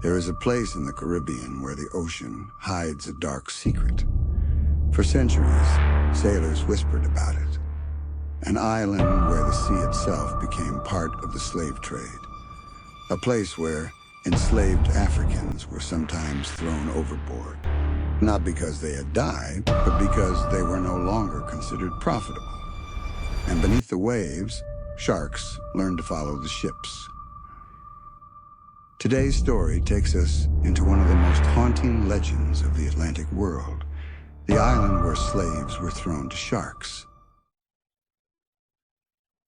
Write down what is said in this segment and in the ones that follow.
There is a place in the Caribbean where the ocean hides a dark secret. For centuries, sailors whispered about it. An island where the sea itself became part of the slave trade. A place where enslaved Africans were sometimes thrown overboard. Not because they had died, but because they were no longer considered profitable. And beneath the waves, sharks learned to follow the ships. Today's story takes us into one of the most haunting legends of the Atlantic world, the island where slaves were thrown to sharks.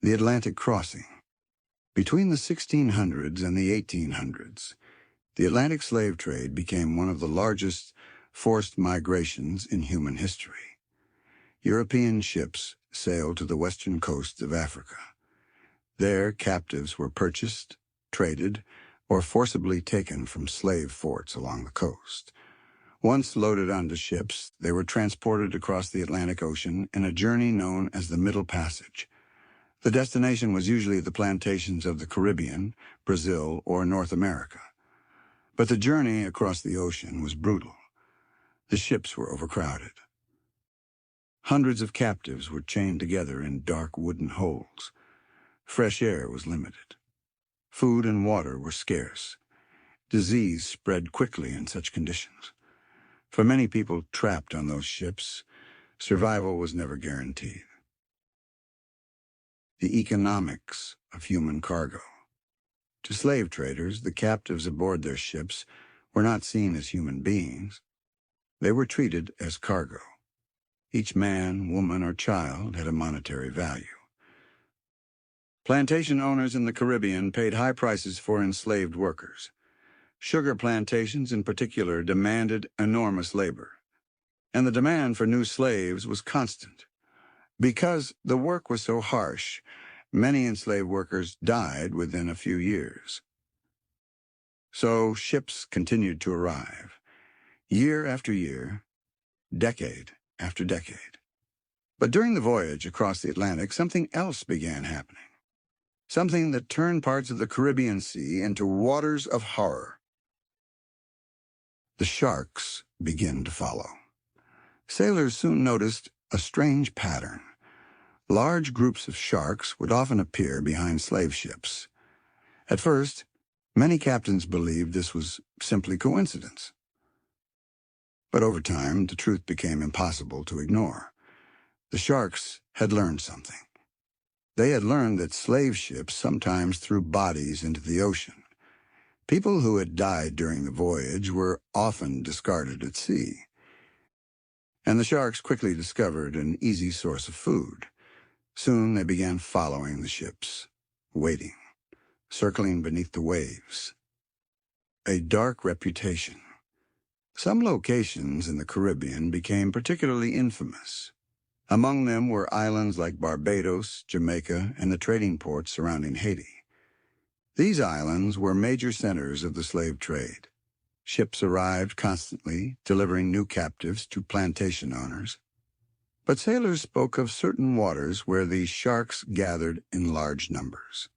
The Atlantic Crossing. Between the 1600s and the 1800s, the Atlantic slave trade became one of the largest forced migrations in human history. European ships sailed to the western coasts of Africa. There, captives were purchased, traded, or forcibly taken from slave forts along the coast. Once loaded onto ships, they were transported across the Atlantic Ocean in a journey known as the Middle Passage. The destination was usually the plantations of the Caribbean, Brazil, or North America. But the journey across the ocean was brutal. The ships were overcrowded. Hundreds of captives were chained together in dark wooden holds. Fresh air was limited. Food and water were scarce. Disease spread quickly in such conditions. For many people trapped on those ships, survival was never guaranteed. The economics of human cargo. To slave traders, the captives aboard their ships were not seen as human beings. They were treated as cargo. Each man, woman, or child had a monetary value. Plantation owners in the Caribbean paid high prices for enslaved workers. Sugar plantations in particular demanded enormous labor, and the demand for new slaves was constant. Because the work was so harsh, many enslaved workers died within a few years. So ships continued to arrive, year after year, decade after decade. But during the voyage across the Atlantic, something else began happening. Something that turned parts of the Caribbean Sea into waters of horror. The sharks began to follow. Sailors soon noticed a strange pattern. Large groups of sharks would often appear behind slave ships. At first, many captains believed this was simply coincidence. But over time, the truth became impossible to ignore. The sharks had learned something. They had learned that slave ships sometimes threw bodies into the ocean. People who had died during the voyage were often discarded at sea. And the sharks quickly discovered an easy source of food. Soon they began following the ships, waiting, circling beneath the waves. A dark reputation. Some locations in the Caribbean became particularly infamous. Among them were islands like Barbados, Jamaica, and the trading ports surrounding Haiti. These islands were major centers of the slave trade. Ships arrived constantly, delivering new captives to plantation owners. But sailors spoke of certain waters where the sharks gathered in large numbers.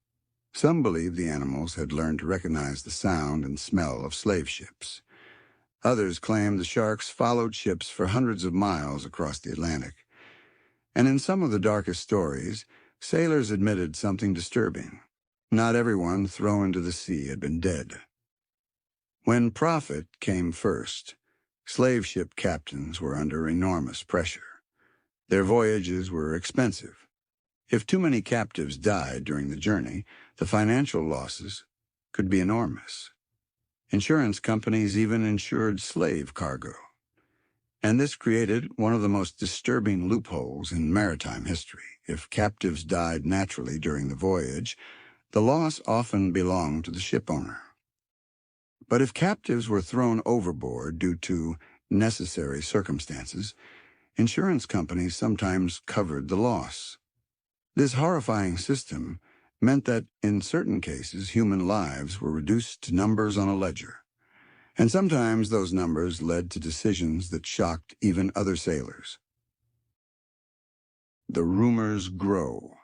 Some believed the animals had learned to recognize the sound and smell of slave ships. Others claimed the sharks followed ships for hundreds of miles across the Atlantic. And in some of the darkest stories, sailors admitted something disturbing. Not everyone thrown into the sea had been dead. When profit came first, slave ship captains were under enormous pressure. Their voyages were expensive. If too many captives died during the journey, the financial losses could be enormous. Insurance companies even insured slave cargo. And this created one of the most disturbing loopholes in maritime history. If captives died naturally during the voyage, the loss often belonged to the ship owner. But if captives were thrown overboard due to necessary circumstances, insurance companies sometimes covered the loss. This horrifying system meant that, in certain cases, human lives were reduced to numbers on a ledger. And sometimes those numbers led to decisions that shocked even other sailors. The rumors grow.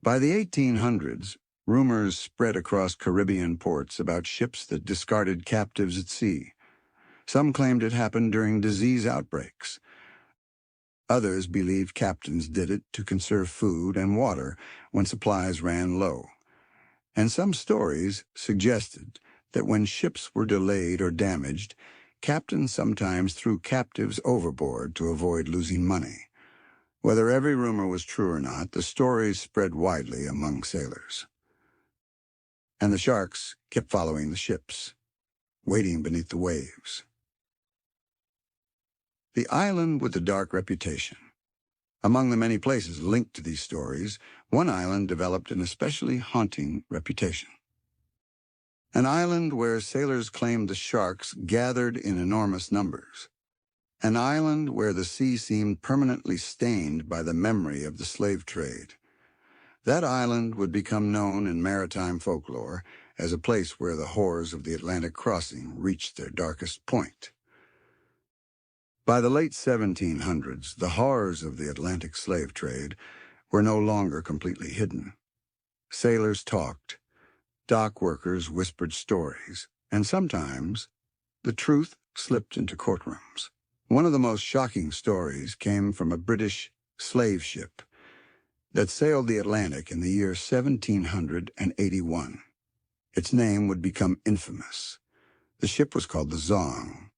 By the 1800s, Rumors spread across Caribbean ports about ships that discarded captives at sea. Some claimed it happened during disease outbreaks. Others believed captains did it to conserve food and water when supplies ran low. And some stories suggested that when ships were delayed or damaged, captains sometimes threw captives overboard to avoid losing money. Whether every rumor was true or not, the stories spread widely among sailors. And the sharks kept following the ships, waiting beneath the waves. The island with the dark reputation. Among the many places linked to these stories, one island developed an especially haunting reputation. An island where sailors claimed the sharks gathered in enormous numbers. An island where the sea seemed permanently stained by the memory of the slave trade. That island would become known in maritime folklore as a place where the horrors of the Atlantic crossing reached their darkest point. By the late 1700s, the horrors of the Atlantic slave trade were no longer completely hidden. Sailors talked, dock workers whispered stories, and sometimes the truth slipped into courtrooms. One of the most shocking stories came from a British slave ship that sailed the Atlantic in the year 1781. Its name would become infamous. The ship was called the Zong,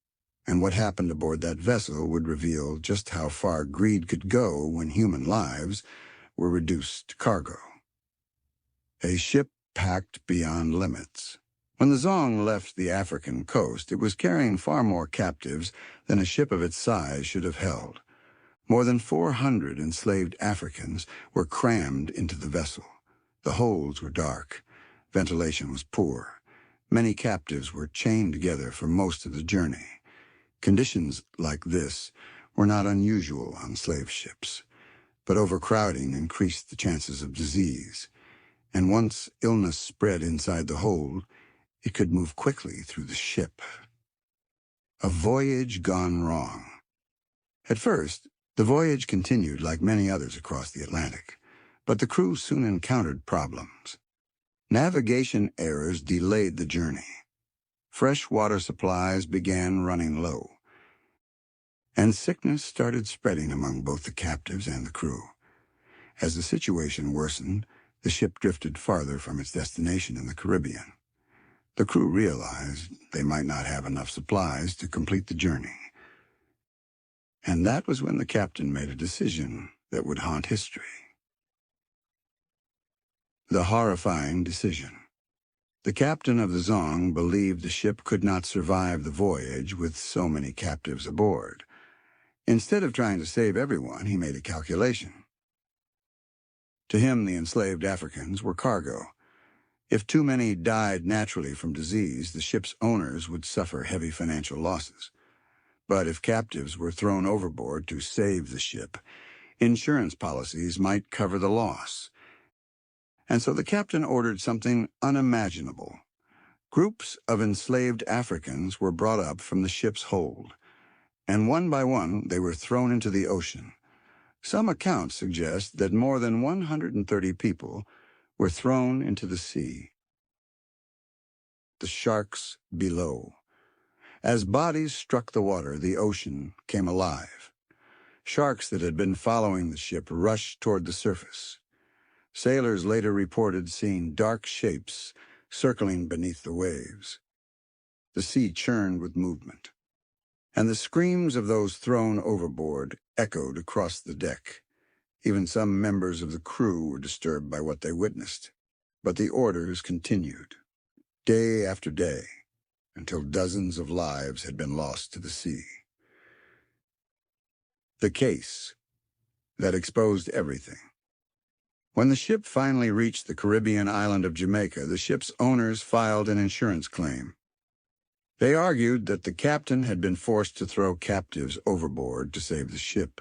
and what happened aboard that vessel would reveal just how far greed could go when human lives were reduced to cargo. A ship packed beyond limits. When the Zong left the African coast, it was carrying far more captives than a ship of its size should have held. More than 400 enslaved Africans were crammed into the vessel. The holds were dark. Ventilation was poor. Many captives were chained together for most of the journey. Conditions like this were not unusual on slave ships, but overcrowding increased the chances of disease. And once illness spread inside the hold, it could move quickly through the ship. A voyage gone wrong. At first, the voyage continued like many others across the Atlantic, but the crew soon encountered problems. Navigation errors delayed the journey. Fresh water supplies began running low, and sickness started spreading among both the captives and the crew. As the situation worsened, the ship drifted farther from its destination in the Caribbean. The crew realized they might not have enough supplies to complete the journey. And that was when the captain made a decision that would haunt history. The horrifying decision. The captain of the Zong believed the ship could not survive the voyage with so many captives aboard. Instead of trying to save everyone, he made a calculation. To him, the enslaved Africans were cargo. If too many died naturally from disease, the ship's owners would suffer heavy financial losses. But if captives were thrown overboard to save the ship, insurance policies might cover the loss. And so the captain ordered something unimaginable. Groups of enslaved Africans were brought up from the ship's hold, and one by one they were thrown into the ocean. Some accounts suggest that more than 130 people were thrown into the sea. The sharks below. As bodies struck the water, the ocean came alive. Sharks that had been following the ship rushed toward the surface. Sailors later reported seeing dark shapes circling beneath the waves. The sea churned with movement, and the screams of those thrown overboard echoed across the deck. Even some members of the crew were disturbed by what they witnessed. But the orders continued, day after day, until dozens of lives had been lost to the sea. The case that exposed everything. When the ship finally reached the Caribbean island of Jamaica, the ship's owners filed an insurance claim. They argued that the captain had been forced to throw captives overboard to save the ship.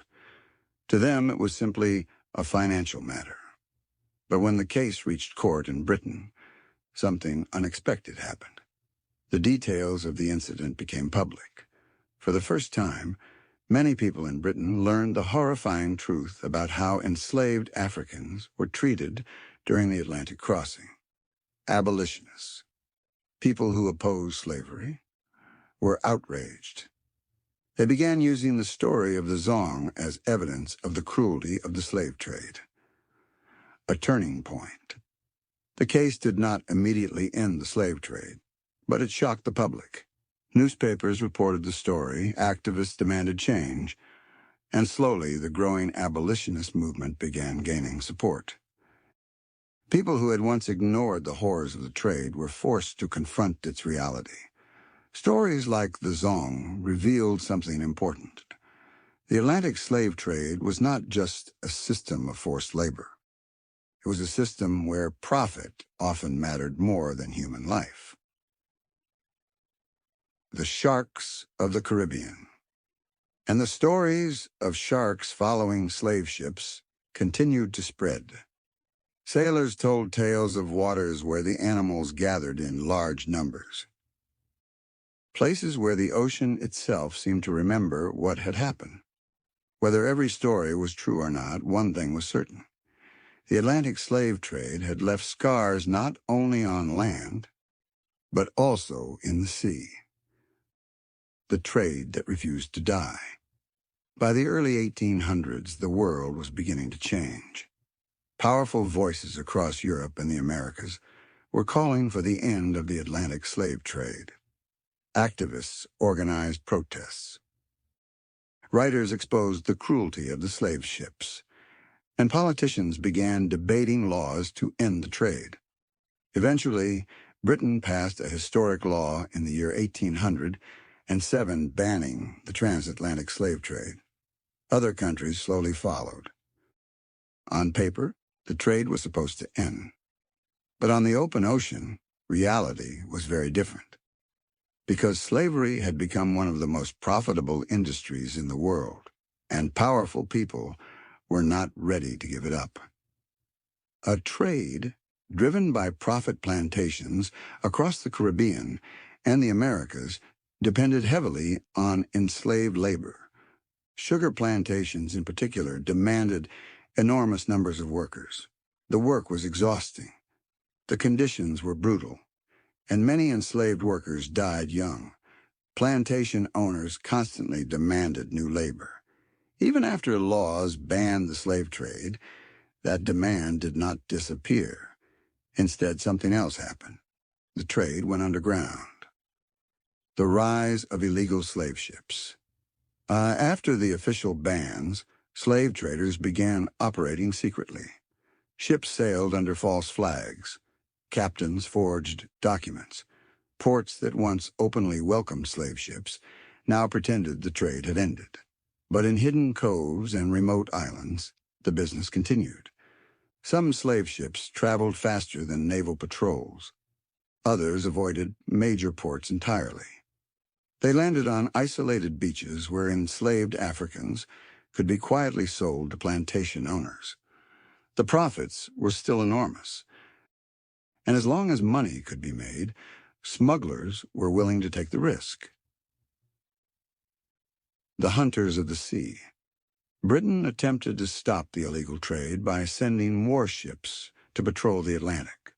To them, it was simply a financial matter. But when the case reached court in Britain, something unexpected happened. The details of the incident became public. For the first time, many people in Britain learned the horrifying truth about how enslaved Africans were treated during the Atlantic crossing. Abolitionists, people who opposed slavery, were outraged. They began using the story of the Zong as evidence of the cruelty of the slave trade. A turning point. The case did not immediately end the slave trade, but it shocked the public. Newspapers reported the story, activists demanded change, and slowly the growing abolitionist movement began gaining support. People who had once ignored the horrors of the trade were forced to confront its reality. Stories like the Zong revealed something important. The Atlantic slave trade was not just a system of forced labor. It was a system where profit often mattered more than human life. The sharks of the Caribbean. And the stories of sharks following slave ships continued to spread. Sailors told tales of waters where the animals gathered in large numbers. Places where the ocean itself seemed to remember what had happened. Whether every story was true or not, one thing was certain. The Atlantic slave trade had left scars not only on land, but also in the sea. The trade that refused to die. By the early 1800s, the world was beginning to change. Powerful voices across Europe and the Americas were calling for the end of the Atlantic slave trade. Activists organized protests. Writers exposed the cruelty of the slave ships, and politicians began debating laws to end the trade. Eventually, Britain passed a historic law in the year 1807 banning the transatlantic slave trade. Other countries slowly followed. On paper, the trade was supposed to end. But on the open ocean, reality was very different. Because slavery had become one of the most profitable industries in the world, and powerful people were not ready to give it up. A trade driven by profit plantations across the Caribbean and the Americas depended heavily on enslaved labor. Sugar plantations in particular demanded enormous numbers of workers. The work was exhausting. The conditions were brutal, and many enslaved workers died young. Plantation owners constantly demanded new labor. Even after laws banned the slave trade, that demand did not disappear. Instead, something else happened. The trade went underground. The rise of illegal slave ships. After the official bans, slave traders began operating secretly. Ships sailed under false flags. Captains forged documents. Ports that once openly welcomed slave ships now pretended the trade had ended. But in hidden coves and remote islands, the business continued. Some slave ships traveled faster than naval patrols. Others avoided major ports entirely. They landed on isolated beaches where enslaved Africans could be quietly sold to plantation owners. The profits were still enormous, and as long as money could be made, smugglers were willing to take the risk. The hunters of the sea. Britain attempted to stop the illegal trade by sending warships to patrol the Atlantic.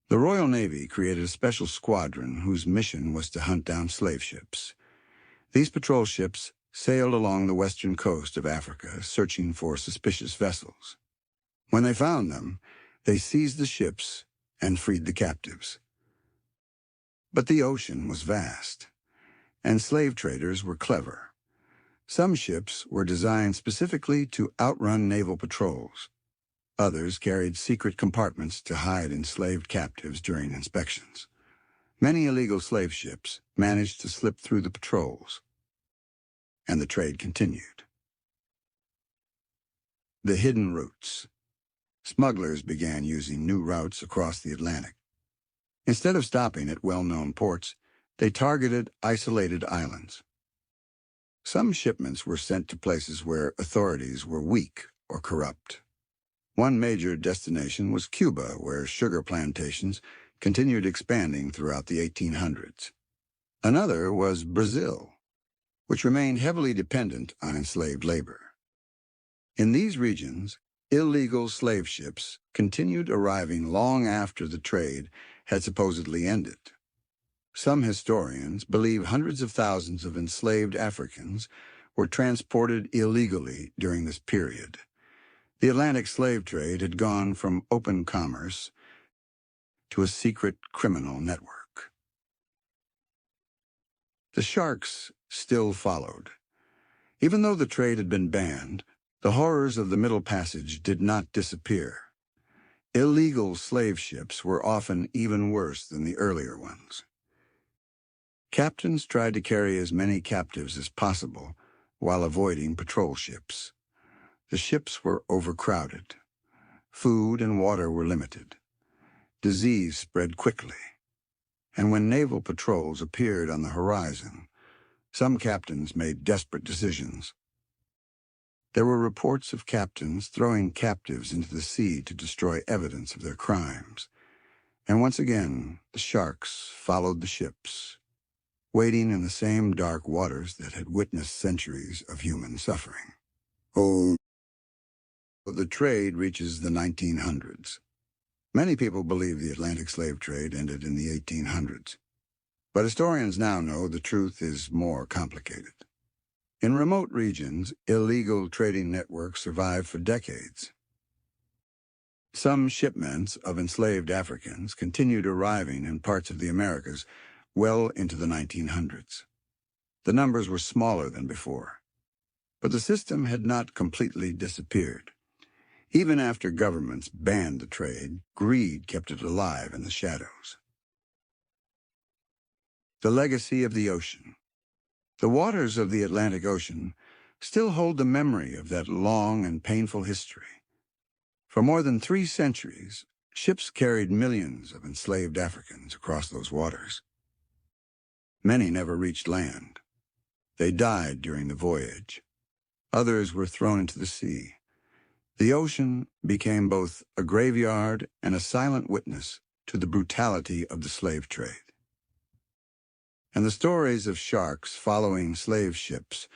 The Royal Navy created a special squadron whose mission was to hunt down slave ships. These patrol ships sailed along the western coast of Africa, searching for suspicious vessels. When they found them, they seized the ships and freed the captives. But the ocean was vast, and slave traders were clever. Some ships were designed specifically to outrun naval patrols. Others carried secret compartments to hide enslaved captives during inspections. Many illegal slave ships managed to slip through the patrols, and the trade continued. The hidden routes. Smugglers began using new routes across the Atlantic. Instead of stopping at well-known ports, they targeted isolated islands. Some shipments were sent to places where authorities were weak or corrupt. One major destination was Cuba, where sugar plantations continued expanding throughout the 1800s. Another was Brazil, which remained heavily dependent on enslaved labor. In these regions, Illegal slave ships continued arriving long after the trade had supposedly ended. Some historians believe hundreds of thousands of enslaved Africans were transported illegally during this period. The Atlantic slave trade had gone from open commerce to a secret criminal network. The sharks still followed. Even though the trade had been banned, the horrors of the Middle Passage did not disappear. Illegal slave ships were often even worse than the earlier ones. Captains tried to carry as many captives as possible while avoiding patrol ships. The ships were overcrowded. Food and water were limited. Disease spread quickly. And when naval patrols appeared on the horizon, some captains made desperate decisions. There were reports of captains throwing captives into the sea to destroy evidence of their crimes. And once again, the sharks followed the ships, wading in the same dark waters that had witnessed centuries of human suffering. Oh, the trade reaches the 1900s. Many people believe the Atlantic slave trade ended in the 1800s. But historians now know the truth is more complicated. In remote regions, illegal trading networks survived for decades. Some shipments of enslaved Africans continued arriving in parts of the Americas well into the 1900s. The numbers were smaller than before, but the system had not completely disappeared. Even after governments banned the trade, greed kept it alive in the shadows. The legacy of the ocean. The waters of the Atlantic Ocean still hold the memory of that long and painful history. For more than 3 centuries, ships carried millions of enslaved Africans across those waters. Many never reached land. They died during the voyage. Others were thrown into the sea. The ocean became both a graveyard and a silent witness to the brutality of the slave trade. And the stories of sharks following slave ships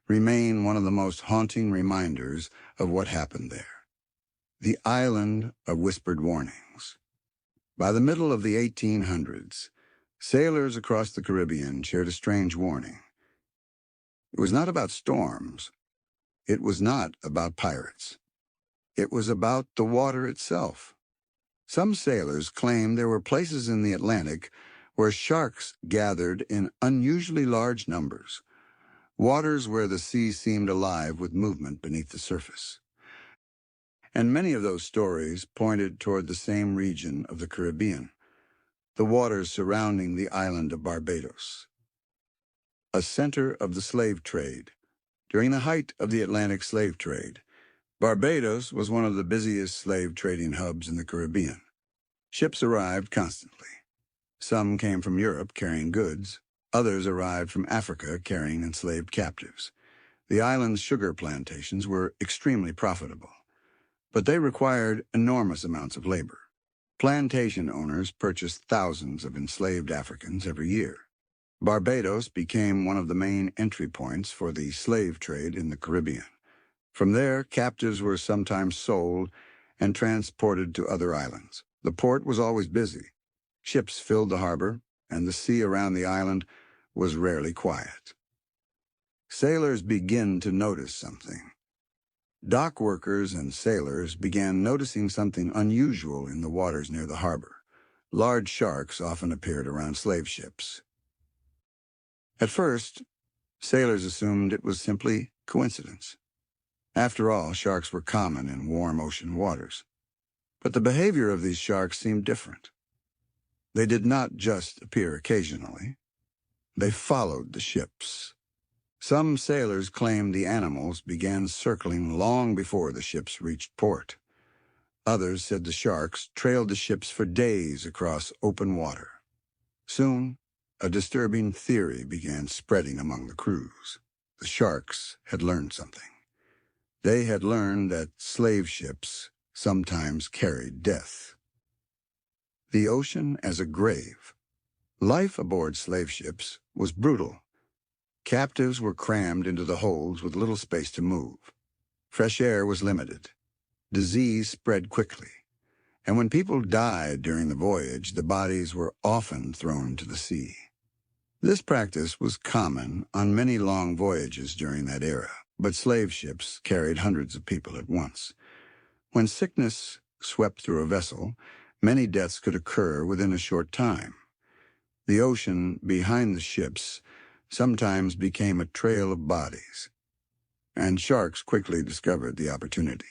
remain one of the most haunting reminders of what happened there. The island of whispered warnings. By the middle of the 1800s, sailors across the Caribbean shared a strange warning. It was not about storms. It was not about pirates. It was about the water itself. Some sailors claimed there were places in the Atlantic where sharks gathered in unusually large numbers, waters where the sea seemed alive with movement beneath the surface. And many of those stories pointed toward the same region of the Caribbean, the waters surrounding the island of Barbados, a center of the slave trade. During the height of the Atlantic slave trade, Barbados was one of the busiest slave trading hubs in the Caribbean. Ships arrived constantly. Some came from Europe carrying goods. Others arrived from Africa carrying enslaved captives. The island's sugar plantations were extremely profitable, but they required enormous amounts of labor. Plantation owners purchased thousands of enslaved Africans every year. Barbados became one of the main entry points for the slave trade in the Caribbean. From there, captives were sometimes sold and transported to other islands. The port was always busy. Ships filled the harbor, and the sea around the island was rarely quiet. Sailors began to notice something. Dock workers and sailors began noticing something unusual in the waters near the harbor. Large sharks often appeared around slave ships. At first, sailors assumed it was simply coincidence. After all, sharks were common in warm ocean waters. But the behavior of these sharks seemed different. They did not just appear occasionally. They followed the ships. Some sailors claimed the animals began circling long before the ships reached port. Others said the sharks trailed the ships for days across open water. Soon, a disturbing theory began spreading among the crews. The sharks had learned something. They had learned that slave ships sometimes carried death. The ocean as a grave. Life aboard slave ships was brutal. Captives were crammed into the holds with little space to move. Fresh air was limited. disease spread quickly, and when people died during the voyage, the bodies were often thrown to the sea. This practice was common on many long voyages during that era, but slave ships carried hundreds of people at once. When sickness swept through a vessel, many deaths could occur within a short time. The ocean behind the ships sometimes became a trail of bodies, and sharks quickly discovered the opportunity.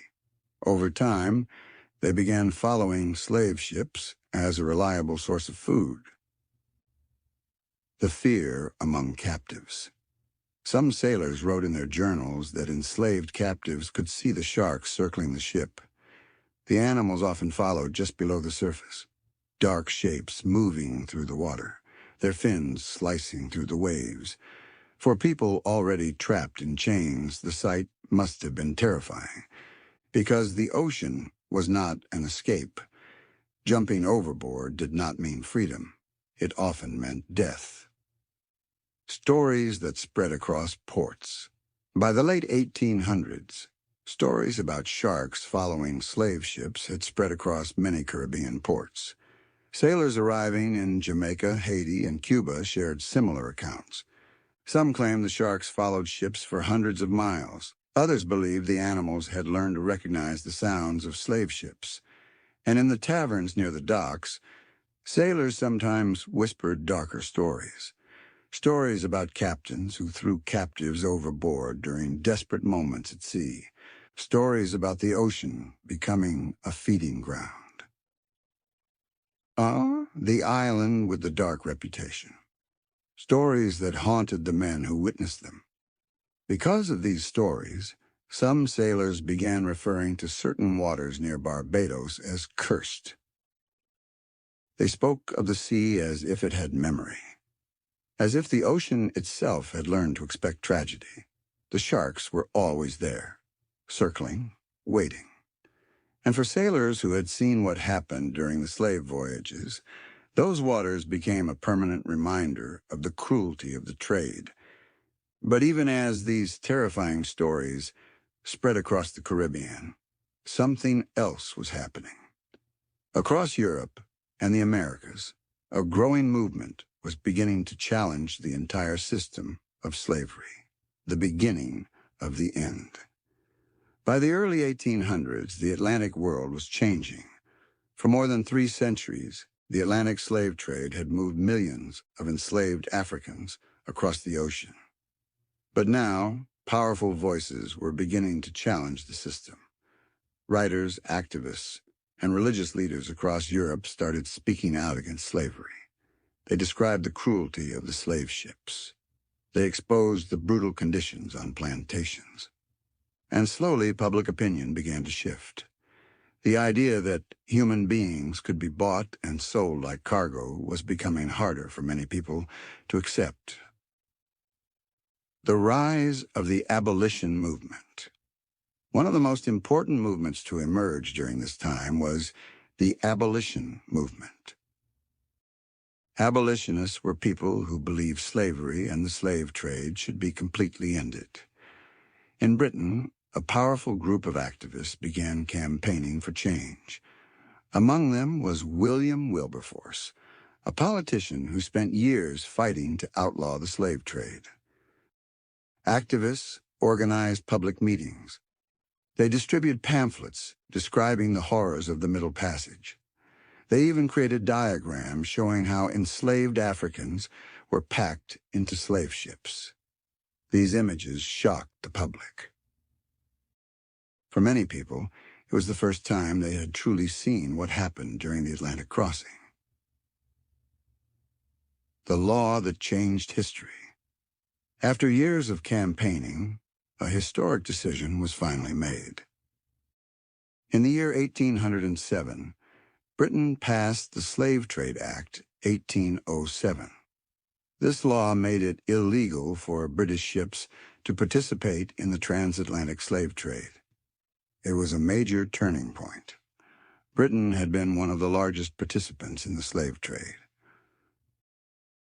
Over time, they began following slave ships as a reliable source of food. The fear among captives. Some sailors wrote in their journals that enslaved captives could see the sharks circling the ship. The animals often followed just below the surface, dark shapes moving through the water, their fins slicing through the waves. For people already trapped in chains, the sight must have been terrifying, because the ocean was not an escape. Jumping overboard did not mean freedom. It often meant death. Stories that spread across ports. By the late 1800s, stories about sharks following slave ships had spread across many Caribbean ports. Sailors arriving in Jamaica, Haiti, and Cuba shared similar accounts. Some claimed the sharks followed ships for hundreds of miles. Others believed the animals had learned to recognize the sounds of slave ships. And in the taverns near the docks, sailors sometimes whispered darker stories. Stories about captains who threw captives overboard during desperate moments at sea. Stories about the ocean becoming a feeding ground. The island with the dark reputation. Stories that haunted the men who witnessed them. Because of these stories, some sailors began referring to certain waters near Barbados as cursed. They spoke of the sea as if it had memory, as if the ocean itself had learned to expect tragedy. The sharks were always there, circling, waiting. And for sailors who had seen what happened during the slave voyages, those waters became a permanent reminder of the cruelty of the trade. But even as these terrifying stories spread across the Caribbean, something else was happening. Across Europe and the Americas, a growing movement was beginning to challenge the entire system of slavery, the beginning of the end. By the early 1800s, the Atlantic world was changing. For more than 3 centuries, the Atlantic slave trade had moved millions of enslaved Africans across the ocean. But now, powerful voices were beginning to challenge the system. Writers, activists, and religious leaders across Europe started speaking out against slavery. They described the cruelty of the slave ships. They exposed the brutal conditions on plantations. And slowly, public opinion began to shift. The idea that human beings could be bought and sold like cargo was becoming harder for many people to accept. The rise of the abolition movement. One of the most important movements to emerge during this time was the abolition movement. Abolitionists were people who believed slavery and the slave trade should be completely ended. In Britain, a powerful group of activists began campaigning for change. Among them was William Wilberforce, a politician who spent years fighting to outlaw the slave trade. Activists organized public meetings. They distributed pamphlets describing the horrors of the Middle Passage. They even created diagrams showing how enslaved Africans were packed into slave ships. These images shocked the public. For many people, it was the first time they had truly seen what happened during the Atlantic crossing. The law that changed history. After years of campaigning, a historic decision was finally made. In the year 1807, Britain passed the Slave Trade Act, 1807. This law made it illegal for British ships to participate in the transatlantic slave trade. It was a major turning point. Britain had been one of the largest participants in the slave trade.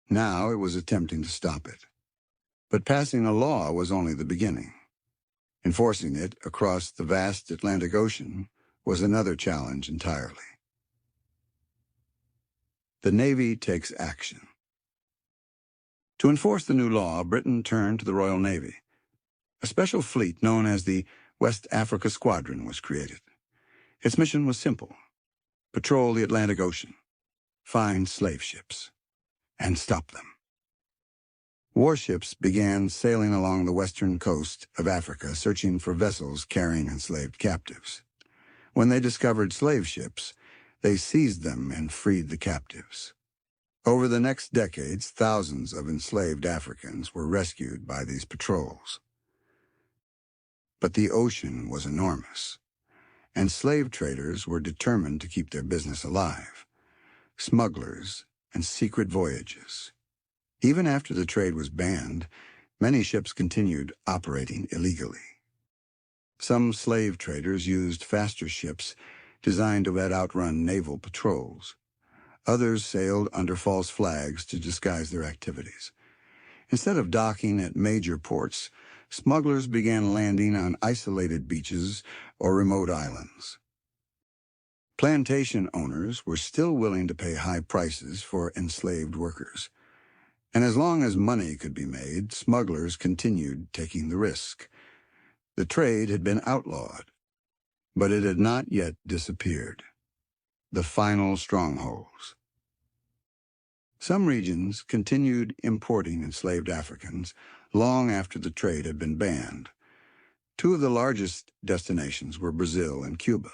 Now it was attempting to stop it. But passing a law was only the beginning. Enforcing it across the vast Atlantic Ocean was another challenge entirely. The Navy takes action. To enforce the new law, Britain turned to the Royal Navy. A special fleet known as the West Africa Squadron was created. Its mission was simple: patrol the Atlantic Ocean, find slave ships, and stop them. Warships began sailing along the western coast of Africa, searching for vessels carrying enslaved captives. When they discovered slave ships, they seized them and freed the captives. Over the next decades, thousands of enslaved Africans were rescued by these patrols. But the ocean was enormous, and slave traders were determined to keep their business alive. Smugglers and secret voyages. Even after the trade was banned, many ships continued operating illegally. Some slave traders used faster ships designed to outrun naval patrols. Others sailed under false flags to disguise their activities. Instead of docking at major ports, smugglers began landing on isolated beaches or remote islands. Plantation owners were still willing to pay high prices for enslaved workers. And as long as money could be made, smugglers continued taking the risk. The trade had been outlawed, but it had not yet disappeared. The final strongholds. Some regions continued importing enslaved Africans long after the trade had been banned. Two of the largest destinations were Brazil and Cuba.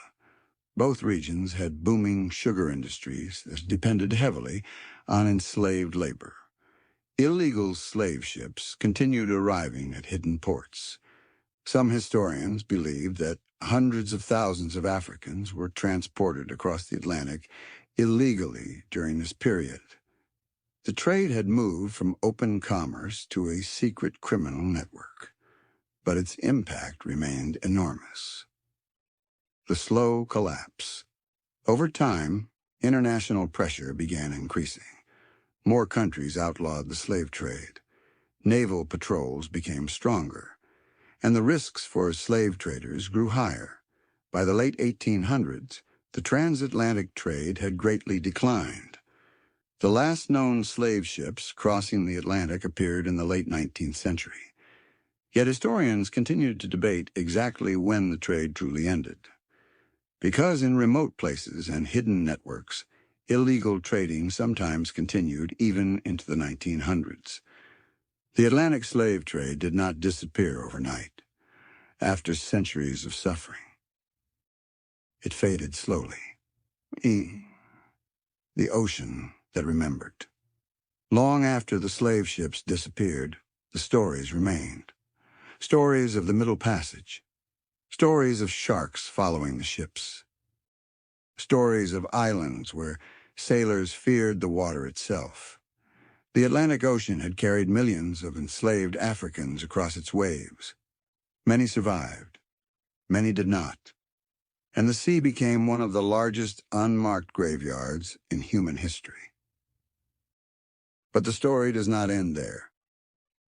Both regions had booming sugar industries that depended heavily on enslaved labor. Illegal slave ships continued arriving at hidden ports. Some historians believe that hundreds of thousands of Africans were transported across the Atlantic illegally during this period. The trade had moved from open commerce to a secret criminal network, but its impact remained enormous. The slow collapse. Over time, international pressure began increasing. More countries outlawed the slave trade. Naval patrols became stronger, and the risks for slave traders grew higher. By the late 1800s, the transatlantic trade had greatly declined. The last known slave ships crossing the Atlantic appeared in the late 19th century. Yet historians continued to debate exactly when the trade truly ended. Because in remote places and hidden networks, illegal trading sometimes continued even into the 1900s. The Atlantic slave trade did not disappear overnight. After centuries of suffering, it faded slowly. The ocean that remembered. Long after the slave ships disappeared, the stories remained. Stories of the Middle Passage. Stories of sharks following the ships. Stories of islands where sailors feared the water itself. The Atlantic Ocean had carried millions of enslaved Africans across its waves. Many survived. Many did not. And the sea became one of the largest unmarked graveyards in human history. But the story does not end there.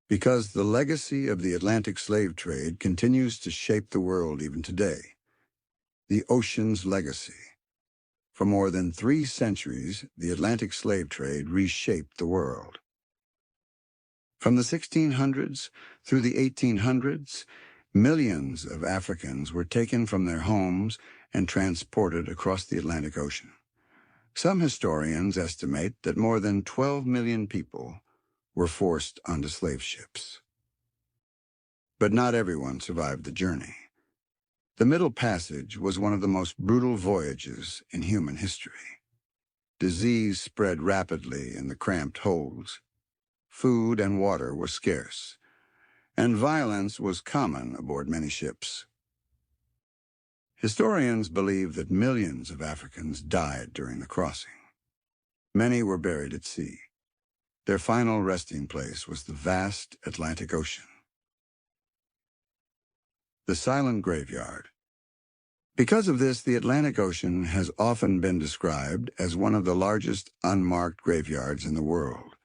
Because the legacy of the Atlantic slave trade continues to shape the world even today. The ocean's legacy. For more than 3 centuries, the Atlantic slave trade reshaped the world. From the 1600s through the 1800s, millions of Africans were taken from their homes and transported across the Atlantic Ocean. Some historians estimate that more than 12 million people were forced onto slave ships. But not everyone survived the journey. The Middle Passage was one of the most brutal voyages in human history. Disease spread rapidly in the cramped holds. Food and water were scarce, and violence was common aboard many ships. Historians believe that millions of Africans died during the crossing. Many were buried at sea. Their final resting place was the vast Atlantic Ocean. The silent graveyard. Because of this, the Atlantic Ocean has often been described as one of the largest unmarked graveyards in the world.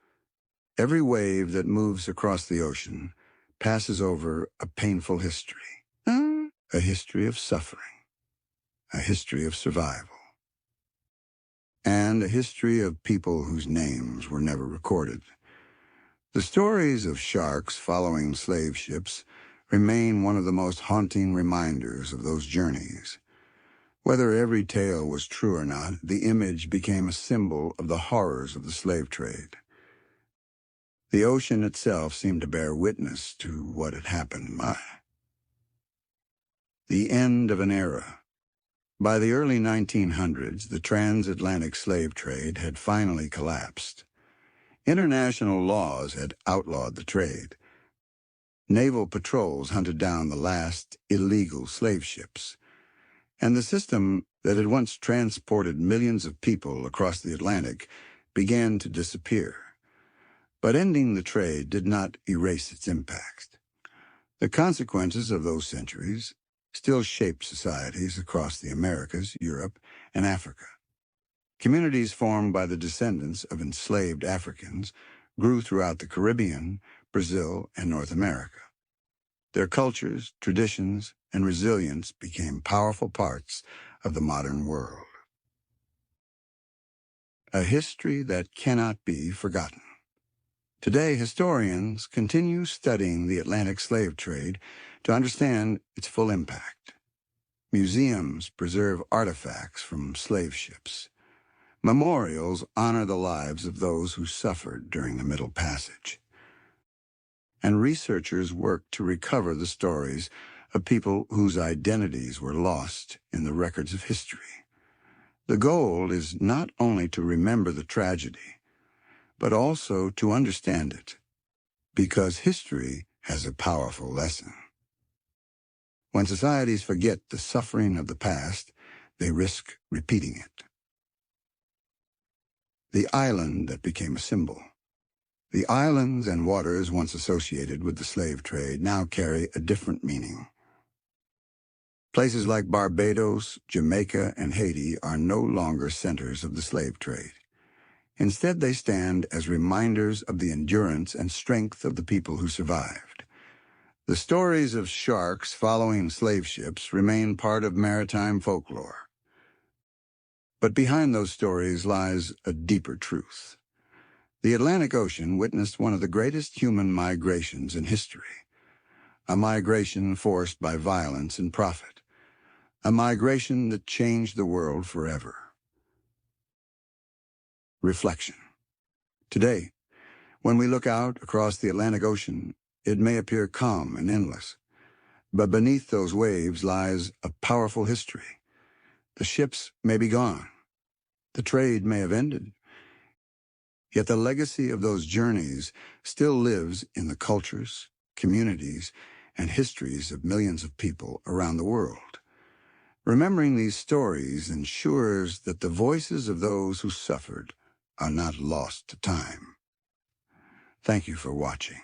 Every wave that moves across the ocean passes over a painful history, a history of suffering, a history of survival, and a history of people whose names were never recorded. The stories of sharks following slave ships remain one of the most haunting reminders of those journeys. Whether every tale was true or not, the image became a symbol of the horrors of the slave trade. The ocean itself seemed to bear witness to what had happened. The end of an era. By the early 1900s, the transatlantic slave trade had finally collapsed. International laws had outlawed the trade. Naval patrols hunted down the last illegal slave ships, and the system that had once transported millions of people across the Atlantic began to disappear. But ending the trade did not erase its impact. The consequences of those centuries still shape societies across the Americas, Europe, and Africa. Communities formed by the descendants of enslaved Africans grew throughout the Caribbean, Brazil, and North America. Their cultures, traditions, and resilience became powerful parts of the modern world. A history that cannot be forgotten. Today, historians continue studying the Atlantic slave trade to understand its full impact. Museums preserve artifacts from slave ships. Memorials honor the lives of those who suffered during the Middle Passage. And researchers work to recover the stories of people whose identities were lost in the records of history. The goal is not only to remember the tragedy, but also to understand it, because history has a powerful lesson. When societies forget the suffering of the past, they risk repeating it. The island that became a symbol. The islands and waters once associated with the slave trade now carry a different meaning. Places like Barbados, Jamaica, and Haiti are no longer centers of the slave trade. Instead, they stand as reminders of the endurance and strength of the people who survived. The stories of sharks following slave ships remain part of maritime folklore. But behind those stories lies a deeper truth. The Atlantic Ocean witnessed one of the greatest human migrations in history, a migration forced by violence and profit, a migration that changed the world forever. Reflection. Today, when we look out across the Atlantic Ocean, it may appear calm and endless, but beneath those waves lies a powerful history. The ships may be gone. The trade may have ended. Yet the legacy of those journeys still lives in the cultures, communities, and histories of millions of people around the world. Remembering these stories ensures that the voices of those who suffered are not lost to time. Thank you for watching.